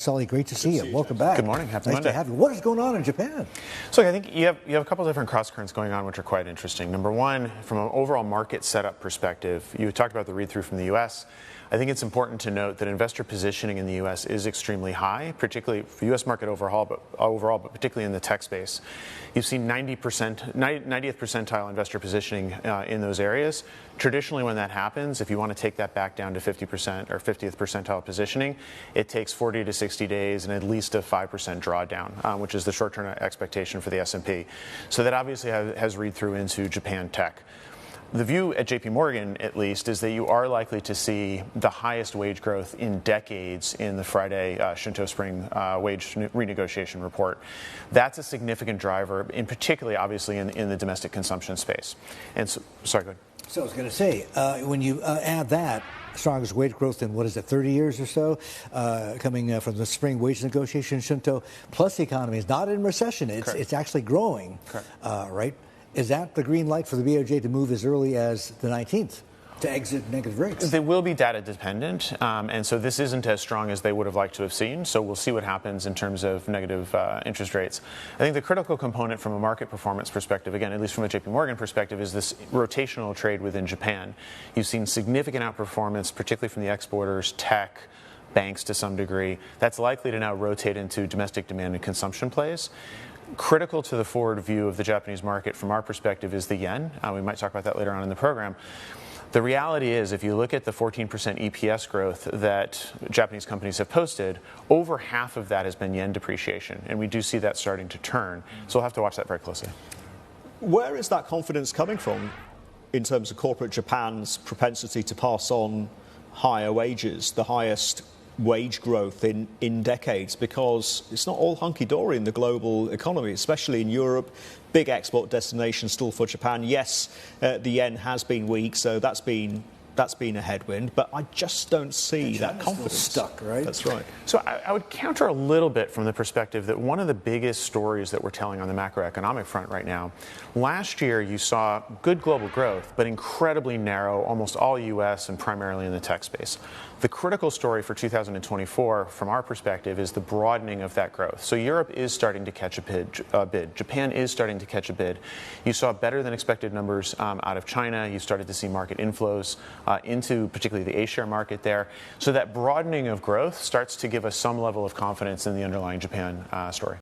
Sully, great to see you. Welcome back. Good morning. Happy Nice Monday. to have you. What is going on in Japan? So I think you have a couple of different cross currents going on, which are quite interesting. Number one, from an overall market setup perspective, you talked about the read-through from the U.S. I think it's important to note that investor positioning in the U.S. is extremely high, particularly for the U.S. market overall, but particularly in the tech space. You've seen 90th percentile investor positioning in those areas. Traditionally, when that happens, if you want to take that back down to 50% or 50th percentile positioning, it takes 40 to 60 days and at least a 5% drawdown, which is the short-term expectation for the S&P. So that obviously has read through into Japan tech. The view at JPMorgan, at least, is that you are likely to see the highest wage growth in decades in the Friday Shunto spring wage renegotiation report. That's a significant driver, in particularly, obviously, in the domestic consumption space. And so, sorry, go ahead. So I was going to say, when you add that, strongest wage growth in, 30 years or so, coming from the spring wage negotiation, Shunto, plus the economy is not in recession. It's actually growing, right? Is that the green light for the BOJ to move as early as the 19th to exit negative rates? They will be data dependent, and so this isn't as strong as they would have liked to have seen. So we'll see what happens in terms of negative interest rates. I think the critical component from a market performance perspective, again, at least from a JPMorgan perspective, is this rotational trade within Japan. You've seen significant outperformance, particularly from the exporters, tech, banks to some degree. That's likely to now rotate into domestic demand and consumption plays. Critical to the forward view of the Japanese market from our perspective is the yen. We might talk about that later on in the program. The reality is, if you look at the 14% EPS growth that Japanese companies have posted, over half of that has been yen depreciation, and we do see that starting to turn. So we'll have to watch that very closely. Where is that confidence coming from in terms of corporate Japan's propensity to pass on higher wages, the highest wage growth in decades? Because it's not all hunky-dory in the global economy, especially in Europe. Big export destination still for Japan. Yes, the yen has been weak, so that's been a headwind, but I just don't see that confidence. Stuck, right? That's right. So I would counter a little bit from the perspective that one of the biggest stories that we're telling on the macroeconomic front right now, last year you saw good global growth, but incredibly narrow, almost all U.S. and primarily in the tech space. The critical story for 2024, from our perspective, is the broadening of that growth. So Europe is starting to catch a bid. Japan is starting to catch a bid. You saw better than expected numbers out of China. You started to see market inflows into particularly the A-share market there. So that broadening of growth starts to give us some level of confidence in the underlying Japan story.